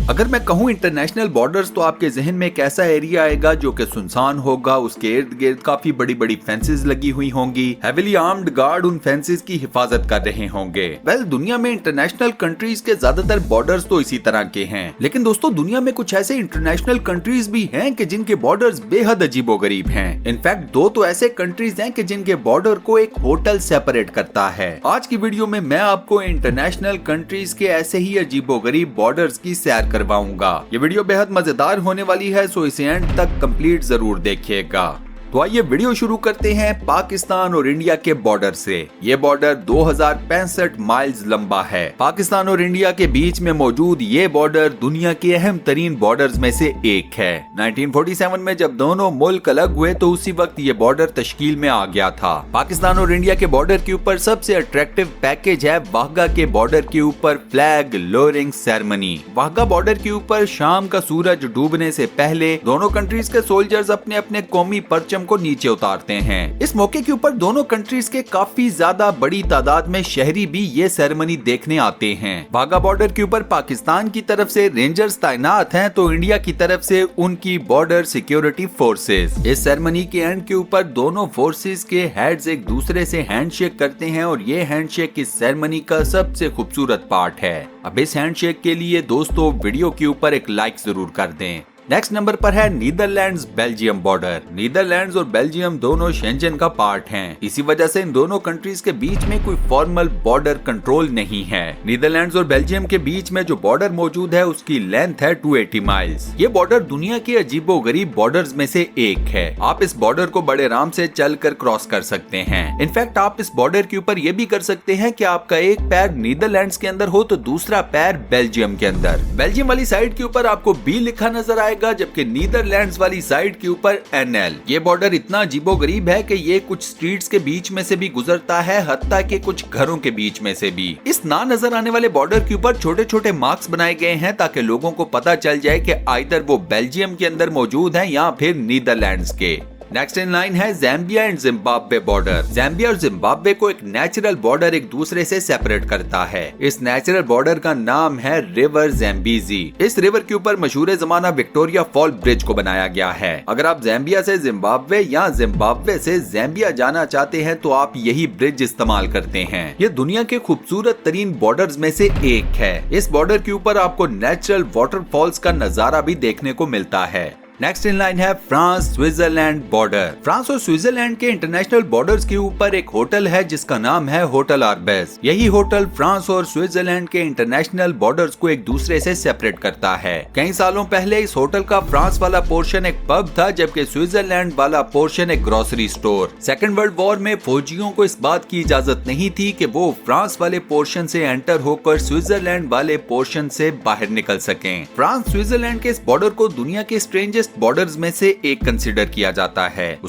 अगर मैं कहूँ इंटरनेशनल बॉर्डर्स तो आपके जहन में एक ऐसा एरिया आएगा जो कि सुनसान होगा, उसके इर्द गिर्द काफी बड़ी बड़ी फेंसेस लगी हुई होंगी, हेविली आर्म्ड गार्ड उन फेंसेस की हिफाजत कर रहे होंगे। दुनिया में इंटरनेशनल कंट्रीज के ज्यादातर बॉर्डर्स तो इसी तरह के हैं, लेकिन दोस्तों दुनिया में कुछ ऐसे इंटरनेशनल कंट्रीज भी हैं कि जिनके बॉर्डर्स बेहद अजीबोगरीब हैं। इनफैक्ट दो तो ऐसे कंट्रीज हैं कि जिनके बॉर्डर को एक होटल सेपरेट करता है। आज की वीडियो में मैं आपको इंटरनेशनल कंट्रीज के ऐसे ही अजीबोगरीब बॉर्डर्स की सैर करवाऊंगा। ये वीडियो बेहद मजेदार होने वाली है, सो इसे एंड तक कंप्लीट जरूर देखिएगा। तो आइए वीडियो शुरू करते हैं पाकिस्तान और इंडिया के बॉर्डर से। ये बॉर्डर 2065 माइल्स लंबा है। पाकिस्तान और इंडिया के बीच में मौजूद ये बॉर्डर दुनिया के अहम तरीन बॉर्डर्स में से एक है। 1947 में जब दोनों मुल्क अलग हुए तो उसी वक्त ये बॉर्डर तश्कील में आ गया था। पाकिस्तान और इंडिया के बॉर्डर के ऊपर सबसे अट्रैक्टिव पैकेज है वाघा के बॉर्डर के ऊपर flag lowering ceremony. Wagah border के ऊपर शाम का सूरज डूबने से पहले दोनों कंट्रीज के सोल्जर्स अपने अपने कौमी परचम को नीचे उतारते हैं। इस मौके के ऊपर दोनों कंट्रीज के काफी ज्यादा बड़ी तादाद में शहरी भी ये सेरेमनी देखने आते हैं। वाघा बॉर्डर के ऊपर पाकिस्तान की तरफ से रेंजर्स तैनात हैं तो इंडिया की तरफ से उनकी बॉर्डर सिक्योरिटी फोर्सेस। इस सेरेमनी के एंड के ऊपर दोनों फोर्सेस के हेड्स एक दूसरे से हैंडशेक करते हैं और ये हैंडशेक इस सेरेमनी का सबसे खूबसूरत पार्ट है। अब इस हैंडशेक के लिए दोस्तों वीडियो के ऊपर एक लाइक जरूर कर दें। नेक्स्ट नंबर पर है नीदरलैंड्स बेल्जियम बॉर्डर। नीदरलैंड्स और बेल्जियम दोनों शेंजन का पार्ट हैं। इसी वजह से इन दोनों कंट्रीज के बीच में कोई फॉर्मल बॉर्डर कंट्रोल नहीं है। नीदरलैंड्स और बेल्जियम के बीच में जो बॉर्डर मौजूद है उसकी लेंथ है 280 माइल्स। ये बॉर्डर दुनिया के अजीबोगरीब बॉर्डर्स में से एक है। आप इस बॉर्डर को बड़े आराम से चलकर क्रॉस कर सकते हैं। इनफैक्ट आप इस बॉर्डर के ऊपर ये भी कर सकते हैं कि आपका एक पैर नीदरलैंड्स के अंदर हो तो दूसरा पैर बेल्जियम के अंदर। बेल्जियम वाली साइड के ऊपर आपको बी लिखा नजर आएगा जबकि नीदरलैंड्स वाली साइड के ऊपर NL। ये बॉर्डर इतना अजीबोगरीब है कि ये कुछ स्ट्रीट्स के बीच में से भी गुजरता है, हत्ता के कुछ घरों के बीच में से भी। इस ना नजर आने वाले बॉर्डर के ऊपर छोटे छोटे मार्क्स बनाए गए हैं ताकि लोगों को पता चल जाए कि आइदर वो बेल्जियम के अंदर मौजूद है या फिर नीदरलैंड्स के। नेक्स्ट इन लाइन है Zambia and Zimbabwe border. Zambia और जिम्बाब्वे को एक नेचुरल बॉर्डर एक दूसरे से सेपरेट करता है। इस नेचुरल बॉर्डर का नाम है रिवर ज़ैम्बीज़ी। इस रिवर के ऊपर मशहूर जमाना विक्टोरिया फॉल ब्रिज को बनाया गया है। अगर आप ज़ाम्बिया से जिम्बाब्वे या जिम्बाब्वे से ज़ाम्बिया जाना चाहते हैं तो आप यही ब्रिज इस्तेमाल करते हैं। ये दुनिया के खूबसूरत तरीन बॉर्डर्स में से एक है। इस बॉर्डर के ऊपर आपको नेचुरल वाटरफॉल्स का नजारा भी देखने को मिलता है। नेक्स्ट इन लाइन है फ्रांस स्विट्जरलैंड बॉर्डर। फ्रांस और स्विट्जरलैंड के इंटरनेशनल बॉर्डर्स के ऊपर एक होटल है जिसका नाम है होटल आर्बेस। यही होटल फ्रांस और स्विट्जरलैंड के इंटरनेशनल बॉर्डर्स को एक दूसरे से सेपरेट करता है। कई सालों पहले इस होटल का फ्रांस वाला पोर्शन एक पब था जबकि स्विट्जरलैंड वाला पोर्शन एक grocery store. Second world war में फौजियों को इस बात की इजाजत नहीं थी कि वो फ्रांस वाले पोर्शन से एंटर होकर स्विट्जरलैंड वाले पोर्शन से बाहर निकल सकें। फ्रांस स्विट्जरलैंड के इस बॉर्डर को दुनिया के स्ट्रेंजेस्ट बॉर्डर्स में से एक कंसीडर किया जाता है।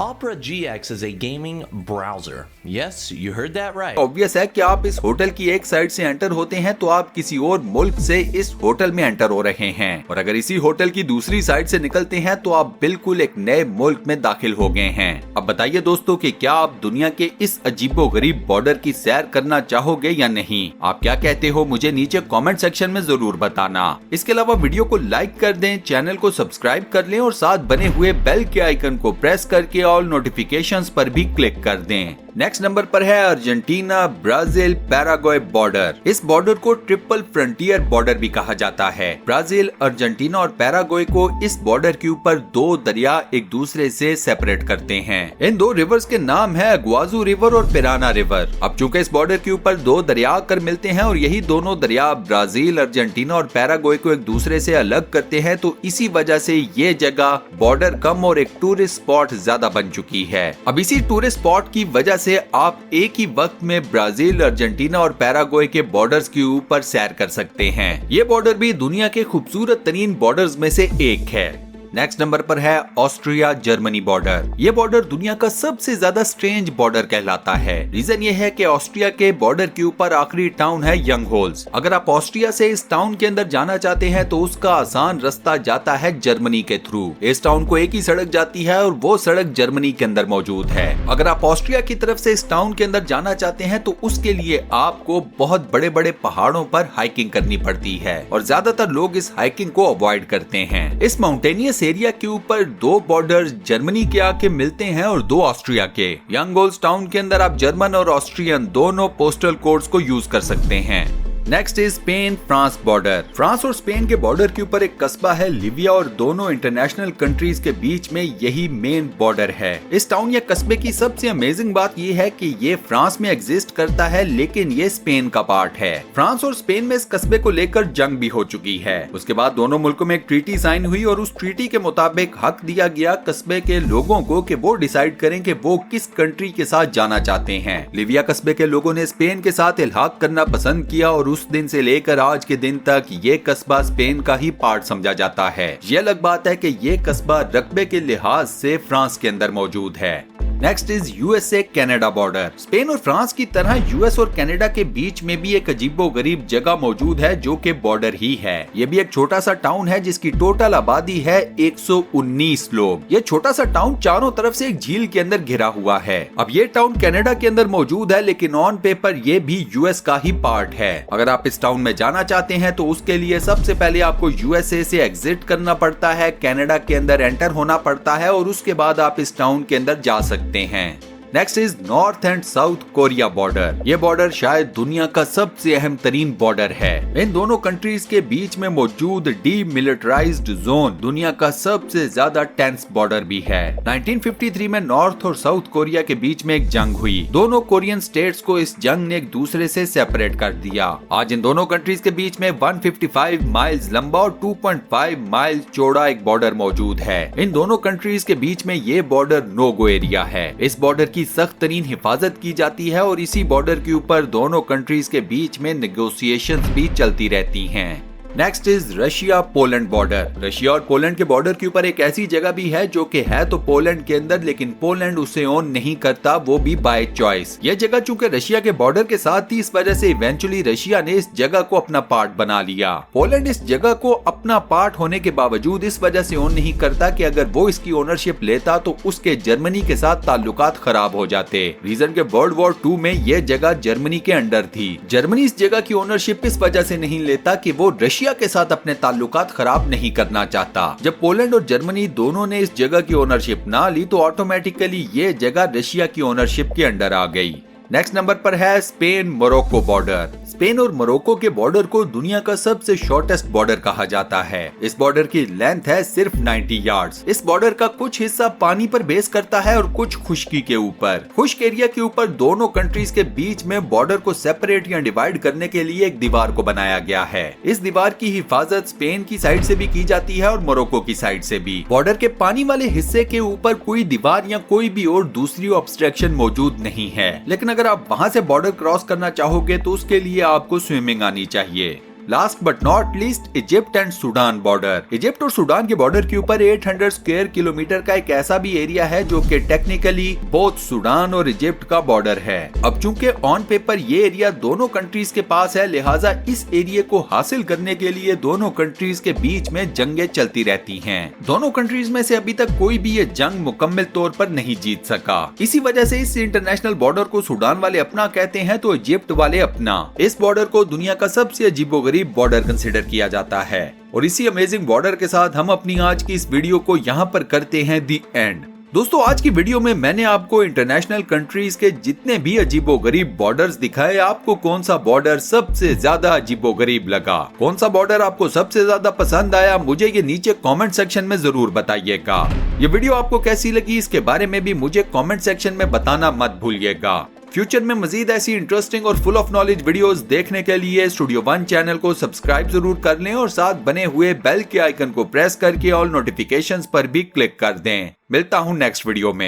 Opera GX is a gaming browser. Yes, you heard that right. Obvious है कि आप इस होटल की एक साइड से एंटर होते हैं तो आप किसी और मुल्क से इस होटल में एंटर हो रहे हैं, और अगर इसी होटल की दूसरी साइड से निकलते हैं तो आप बिल्कुल एक नए मुल्क में दाखिल हो गए हैं। अब बताइए दोस्तों कि क्या आप दुनिया के इस अजीबोगरीब बॉर्डर की सैर करना चाहोगे या नहीं? आप क्या कहते हो मुझे नीचे कमेंट सेक्शन में जरूर बताना। इसके अलावा वीडियो को लाइक कर दें, चैनल को सब्सक्राइब कर लें और साथ बने हुए बेल के आइकन को प्रेस करके ऑल नोटिफिकेशंस पर भी क्लिक कर दें। नेक्स्ट नंबर पर है अर्जेंटीना ब्राजील पैराग्वे बॉर्डर। इस बॉर्डर को ट्रिपल फ्रंटियर बॉर्डर भी कहा जाता है। ब्राजील, अर्जेंटीना और पैराग्वे को इस बॉर्डर के ऊपर दो दरिया एक दूसरे से सेपरेट करते हैं। इन दो रिवर्स के नाम है अग्वाजू रिवर और पिराना रिवर। अब चूंकि इस बॉर्डर के ऊपर दो दरिया आकर मिलते हैं और यही दोनों दरिया ब्राजील, अर्जेंटीना और पैराग्वे को एक दूसरे से अलग करते हैं, तो इसी वजह से ये जगह बॉर्डर कम और एक टूरिस्ट स्पॉट ज्यादा बन चुकी है। अब इसी टूरिस्ट स्पॉट की वजह से आप एक ही वक्त में ब्राजील, अर्जेंटीना और पैराग्वे के बॉर्डर्स के ऊपर सैर कर सकते हैं। ये बॉर्डर भी दुनिया के खूबसूरत तरीन बॉर्डर्स में से एक है। नेक्स्ट नंबर पर है ऑस्ट्रिया जर्मनी बॉर्डर। ये बॉर्डर दुनिया का सबसे ज्यादा स्ट्रेंज बॉर्डर कहलाता है। रीजन ये है कि ऑस्ट्रिया के बॉर्डर के ऊपर आखिरी टाउन है यंग होल्स। अगर आप ऑस्ट्रिया से इस टाउन के अंदर जाना चाहते हैं तो उसका आसान रास्ता जाता है जर्मनी के थ्रू। इस टाउन को एक ही सड़क जाती है और वो सड़क जर्मनी के अंदर मौजूद है। अगर आप ऑस्ट्रिया की तरफ से इस टाउन के अंदर जाना चाहते हैं तो उसके लिए आपको बहुत बड़े बड़े पहाड़ों पर हाइकिंग करनी पड़ती है और ज्यादातर लोग इस हाइकिंग को अवॉइड करते हैं। इस माउंटेनियस एरिया के ऊपर दो बॉर्डर जर्मनी के आके मिलते हैं और दो ऑस्ट्रिया के। यंग होल्स टाउन के अंदर आप जर्मन और ऑस्ट्रियन दोनों पोस्टल कोड्स को यूज कर सकते हैं। Next is Spain France border. France और स्पेन के बॉर्डर के ऊपर एक कस्बा है लिविया और दोनों इंटरनेशनल कंट्रीज के बीच में यही मेन बॉर्डर है। इस टाउन या कस्बे की सबसे अमेजिंग बात ये है कि ये फ्रांस में एग्जिस्ट करता है लेकिन ये स्पेन का पार्ट है। फ्रांस और स्पेन में इस कस्बे को लेकर जंग भी हो चुकी है। उसके बाद दोनों मुल्कों में एक ट्रीटी साइन हुई और उस ट्रीटी के मुताबिक हक दिया गया कस्बे के लोगों को कि वो डिसाइड करें कि वो किस कंट्री के साथ जाना चाहते हैं। लिविया कस्बे के लोगों ने स्पेन के साथ इल्हाक करना पसंद किया और उस दिन से लेकर आज के दिन तक ये कस्बा स्पेन का ही पार्ट समझा जाता है। ये अलग बात है कि ये कस्बा रकबे के लिहाज से फ्रांस के अंदर मौजूद है। Next is USA Canada border. Spain और फ्रांस की तरह यूएस और कनाडा के बीच में भी एक अजीबोगरीब जगह मौजूद है जो कि बॉर्डर ही है। ये भी एक छोटा सा टाउन है जिसकी टोटल आबादी है 119 लोग। ये छोटा सा टाउन चारों तरफ से एक झील के अंदर घिरा हुआ है। अब ये टाउन कनाडा के अंदर मौजूद है लेकिन ऑन पेपर ये भी यूएस का ही पार्ट है। अगर आप इस टाउन में जाना चाहते हैं तो उसके लिए सबसे पहले आपको यूएसए से एग्जिट करना पड़ता है, कनाडा के अंदर एंटर होना पड़ता है और उसके बाद आप इस टाउन के अंदर जा सकते हैं। Next is north and south Korea border. ये बॉर्डर शायद दुनिया का सबसे अहम तरीन बॉर्डर है। इन दोनों कंट्रीज के बीच में मौजूद डीमिलिटराइज्ड जोन दुनिया का सबसे ज्यादा टेंस बॉर्डर भी है। 1953 में नॉर्थ और साउथ कोरिया के बीच में एक जंग हुई। दोनों कोरियन स्टेट्स को इस जंग ने एक दूसरे से सेपरेट कर दिया। आज इन दोनों कंट्रीज के बीच में 155 माइल्स लंबा और 2.5 माइल चौड़ा एक बॉर्डर मौजूद है। इन दोनों कंट्रीज के बीच में ये बॉर्डर नो गो एरिया है। इस बॉर्डर की सख्त तरीन हिफाजत की जाती है और इसी बॉर्डर के ऊपर दोनों कंट्रीज के बीच में नेगोशिएशंस भी चलती रहती हैं। Next is Russia Poland border. Russia और पोलैंड के बॉर्डर के ऊपर एक ऐसी जगह भी है जो कि है तो पोलैंड के अंदर लेकिन पोलैंड उसे ओन नहीं करता, वो भी बाय चॉइस। यह जगह चूंकि रशिया के बॉर्डर के साथ थी इस वजह से इवेंचुअली रशिया ने इस जगह को अपना पार्ट बना लिया। पोलैंड इस जगह को अपना पार्ट होने के बावजूद इस वजह से ओन नहीं करता कि अगर वो इसकी ओनरशिप लेता तो उसके जर्मनी के साथ ताल्लुकात खराब हो जाते। रीजन के वर्ल्ड वॉर 2 में यह जगह जर्मनी के अंडर थी। जर्मनी इस जगह की ओनरशिप इस वजह से नहीं लेता कि वो रशिया के साथ अपने ताल्लुकात खराब नहीं करना चाहता। जब पोलैंड और जर्मनी दोनों ने इस जगह की ओनरशिप ना ली तो ऑटोमेटिकली ये जगह रशिया की ओनरशिप के अंडर आ गई। नेक्स्ट नंबर पर है स्पेन मोरक्को बॉर्डर। स्पेन और मोरक्को के बॉर्डर को दुनिया का सबसे शॉर्टेस्ट बॉर्डर कहा जाता है। इस बॉर्डर की लेंथ है सिर्फ 90 यार्ड्स। इस बॉर्डर का कुछ हिस्सा पानी पर बेस करता है और कुछ खुश्की के ऊपर। खुश्क एरिया के ऊपर दोनों कंट्रीज के बीच में बॉर्डर को सेपरेट या डिवाइड करने के लिए एक दीवार को बनाया गया है। इस दीवार की हिफाजत स्पेन की साइड से भी की जाती है और मोरक्को की साइड से भी। बॉर्डर के पानी वाले हिस्से के ऊपर कोई दीवार या कोई भी और दूसरी ऑब्स्ट्रक्शन मौजूद नहीं है, लेकिन अगर आप वहां से बॉर्डर क्रॉस करना चाहोगे तो उसके लिए आपको स्विमिंग आनी चाहिए। Last but not least Egypt and Sudan border. Egypt और सूडान के बॉर्डर के ऊपर 800 स्क्वायर किलोमीटर का एक ऐसा भी एरिया है जो कि टेक्निकली बोथ सूडान और इजिप्ट का बॉर्डर है। अब चूंकि ऑन पेपर ये एरिया दोनों कंट्रीज के पास है, लिहाजा इस एरिया को हासिल करने के लिए दोनों कंट्रीज के बीच में जंगें चलती रहती हैं। दोनों कंट्रीज में से अभी तक कोई भी ये जंग मुकम्मल तौर पर नहीं जीत सका। इसी वजह से इस इंटरनेशनल बॉर्डर को सूडान वाले अपना कहते हैं तो इजिप्ट वाले अपना। इस बॉर्डर को दुनिया का सबसे अजीबोगरीब बॉर्डर कंसीडर किया जाता है। और इसी अमेजिंग बॉर्डर के साथ हम अपनी आज की इस वीडियो को यहाँ पर करते हैं दी एंड। दोस्तों, आज की वीडियो में मैंने आपको इंटरनेशनल कंट्रीज के जितने भी अजीबोगरीब बॉर्डर्स दिखाए। आपको कौन सा बॉर्डर सबसे ज्यादा अजीबोगरीब लगा, कौन सा बॉर्डर आपको सबसे ज्यादा पसंद आया, मुझे ये नीचे कमेंट सेक्शन में जरूर बताइएगा। ये वीडियो आपको कैसी लगी इसके बारे में भी मुझे कमेंट सेक्शन में बताना मत भूलिएगा। फ्यूचर में मजीद ऐसी इंटरेस्टिंग और फुल ऑफ नॉलेज वीडियोस देखने के लिए स्टूडियो वन चैनल को सब्सक्राइब जरूर कर लें और साथ बने हुए बेल के आइकन को प्रेस करके ऑल नोटिफिकेशंस पर भी क्लिक कर दें। मिलता हूं नेक्स्ट वीडियो में।